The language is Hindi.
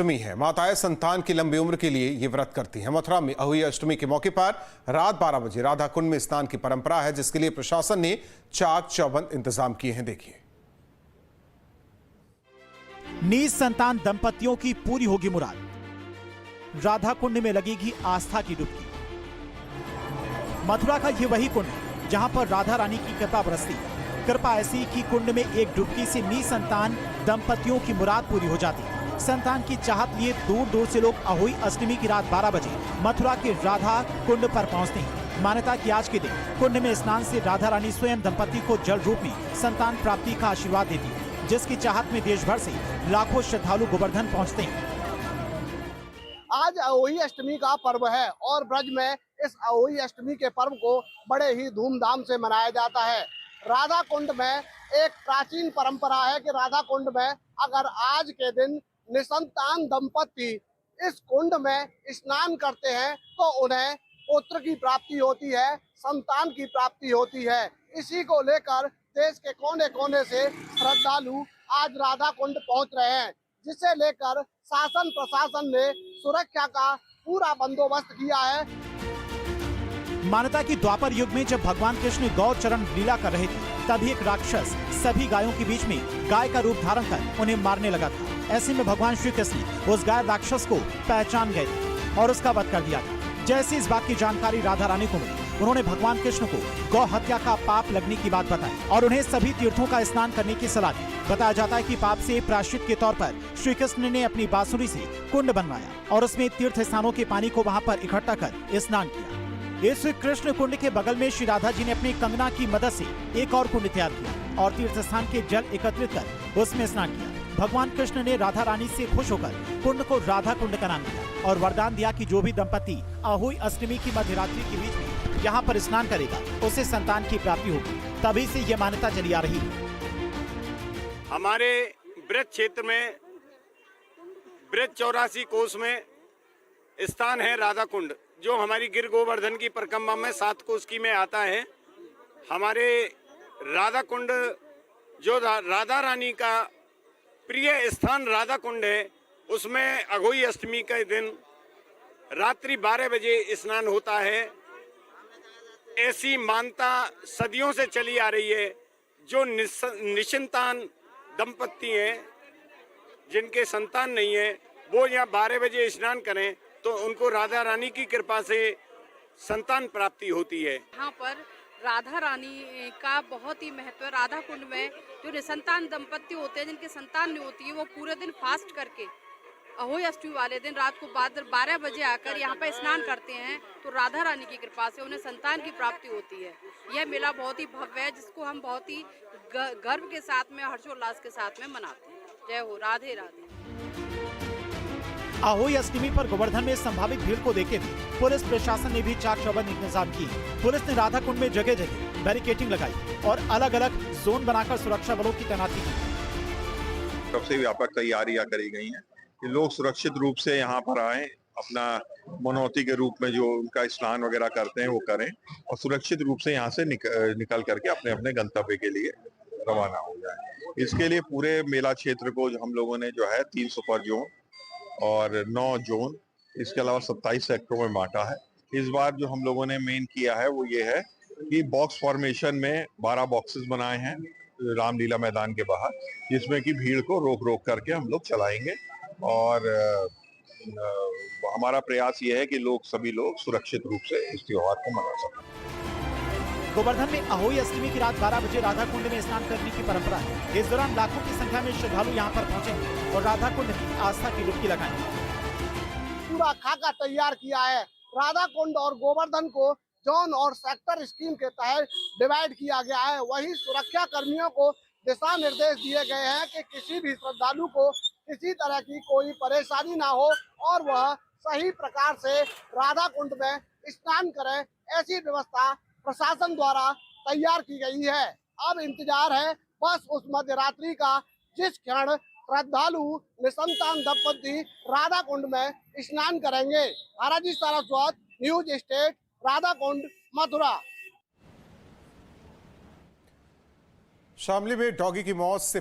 अष्टमी है। माताएं संतान की लंबी उम्र के लिए ये व्रत करती हैं। मथुरा में अहोई अष्टमी के मौके पर रात 12 बजे राधा कुंड में स्नान की परंपरा है, जिसके लिए प्रशासन ने चाक चौबंद इंतजाम किए हैं। देखिए, नीज संतान दंपतियों की पूरी होगी मुराद। राधा कुंड में लगेगी आस्था की डुबकी। मथुरा का ये वही कुंड है जहां पर राधा रानी की कृपा बरसती है। कृपा ऐसी कि कुंड में एक डुबकी से नीज संतान दंपतियों की मुराद पूरी हो जाती है। संतान की चाहत लिए दूर दूर से लोग अहोई अष्टमी की रात 12 बजे मथुरा के राधा कुंड पर पहुंचते हैं। मान्यता कि आज के दिन कुंड में स्नान से राधा रानी स्वयं दंपति को जल रूप में संतान प्राप्ति का आशीर्वाद देती है, जिसकी चाहत में देश भर से लाखों श्रद्धालु गोवर्धन पहुंचते हैं। आज अहोई अष्टमी का पर्व है और ब्रज में इस अहोई अष्टमी के पर्व को बड़े ही धूमधाम से मनाया जाता है। राधा कुंड में एक प्राचीन परंपरा है कि राधा कुंड में अगर आज के दिन निसंतान दंपति इस कुंड में स्नान करते हैं तो उन्हें पुत्र की प्राप्ति होती है, संतान की प्राप्ति होती है। इसी को लेकर देश के कोने कोने से श्रद्धालु आज राधा कुंड पहुंच रहे हैं, जिसे लेकर शासन प्रशासन ने सुरक्षा का पूरा बंदोबस्त किया है। मान्यता की द्वापर युग में जब भगवान कृष्ण गौ चरण लीला कर रहे थे, तभी एक राक्षस सभी गायों के बीच में गाय का रूप धारण कर उन्हें मारने लगा था। ऐसे में भगवान श्री कृष्ण उस गाय राक्षस को पहचान गए थे और उसका वध कर दिया था। जैसे इस बात की जानकारी राधा रानी को मिली, उन्होंने भगवान कृष्ण को गौ हत्या का पाप लगने की बात बताई और उन्हें सभी तीर्थों का स्नान करने की सलाह दी। बताया जाता है कि पाप से प्रायश्चित के तौर पर श्री कृष्ण ने अपनी बांसुरी से कुंड बनवाया और उसमें तीर्थ स्थानों के पानी को वहां पर इकट्ठा कर स्नान किया। इस कृष्ण कुंड के बगल में श्री राधा जी ने अपनी कंगना की मदद से एक और कुंड तैयार किया और तीर्थ स्थान के जल एकत्रित कर उसमें स्नान किया। भगवान कृष्ण ने राधा रानी से खुश होकर कुंड को राधा कुंड का नाम दिया और वरदान दिया कि जो भी दंपति अहोई अष्टमी की मध्यरात्रि के बीच में यहाँ पर स्नान करेगा, उसे संतान की प्राप्ति होगी। तभी से ये मान्यता चली आ रही है। हमारे ब्रज क्षेत्र में ब्रज 84 कोस में स्थान है राधा कुंड, जो हमारी गिर गोवर्धन की परिक्रमा में 7 कोस की में आता है। हमारे राधा कुंड जो राधा रानी का प्रिय स्थान राधा कुंड है, उसमें अहोई अष्टमी के दिन रात्रि 12 बजे स्नान होता है। ऐसी मान्यता सदियों से चली आ रही है। जो निसंतान दंपति हैं, जिनके संतान नहीं है, वो यहाँ 12 बजे स्नान करें तो उनको राधा रानी की कृपा से संतान प्राप्ति होती है। यहाँ पर राधा रानी का बहुत ही महत्व है। राधा कुंड में जो निसंतान दंपति होते हैं, जिनके संतान नहीं होती है, वो पूरे दिन फास्ट करके अहोई अष्टमी वाले दिन रात को 12 बजे आकर यहाँ पर स्नान करते हैं, तो राधा रानी की कृपा से उन्हें संतान की प्राप्ति होती है। यह मेला बहुत ही भव्य है, जिसको हम बहुत ही गर्व के साथ में, हर्षोल्लास के साथ में मनाते हैं। जय हो, राधे राधे। अहोई अष्टमी पर गोवर्धन में संभावित भीड़ को देखते हुए पुलिस प्रशासन ने भी चाक चौबंद इंतजाम किए। पुलिस ने राधा कुंड में जगह जगह बैरिकेडिंग लगाई और अलग अलग जोन बनाकर सुरक्षा बलों की तैनाती की। सबसे व्यापक तैयारियां करी गई हैं कि लोग सुरक्षित रूप से यहाँ पर आए, अपना मनौती के रूप में जो उनका स्नान वगैरह करते हैं वो करें और सुरक्षित रूप से यहाँ से निकल करके अपने अपने गंतव्य के लिए रवाना हो जाए। इसके लिए पूरे मेला क्षेत्र को हम लोगों ने जो है 3 सुपर जोन और 9 जोन, इसके अलावा 27 सेक्टरों में बांटा है। इस बार जो हम लोगों ने मेन किया है वो ये है कि बॉक्स फॉर्मेशन में 12 बॉक्सेस बनाए हैं रामलीला मैदान के बाहर, जिसमें कि भीड़ को रोक रोक करके हम लोग चलाएंगे और हमारा प्रयास ये है कि सभी लोग सुरक्षित रूप से इस त्योहार को मना सकें। गोवर्धन में अहोई अष्टमी की रात 12 बजे राधा कुंड में स्नान करने की परंपरा है। इस दौरान लाखों की संख्या में श्रद्धालु यहाँ पर पहुंचेंगे और राधा कुंड की आस्था की डुबकी लगाएंगे। पूरा खाका तैयार किया है। राधा कुंड और गोवर्धन को जोन और सेक्टर स्कीम के तहत डिवाइड किया गया है। वहीं सुरक्षा कर्मियों को दिशा निर्देश दिए गए हैं कि किसी भी श्रद्धालु को किसी तरह की कोई परेशानी ना हो और वह सही प्रकार से राधा कुंड में स्नान करें। ऐसी व्यवस्था प्रशासन द्वारा तैयार की गई है। अब इंतजार है बस उस मध्यरात्रि का, जिस क्षण श्रद्धालु निसंतान दंपति राधा कुंड में स्नान करेंगे। हाराजी सारस्वत, न्यूज स्टेट, राधा कुंड, मथुरा। शामली में डॉगी की मौत से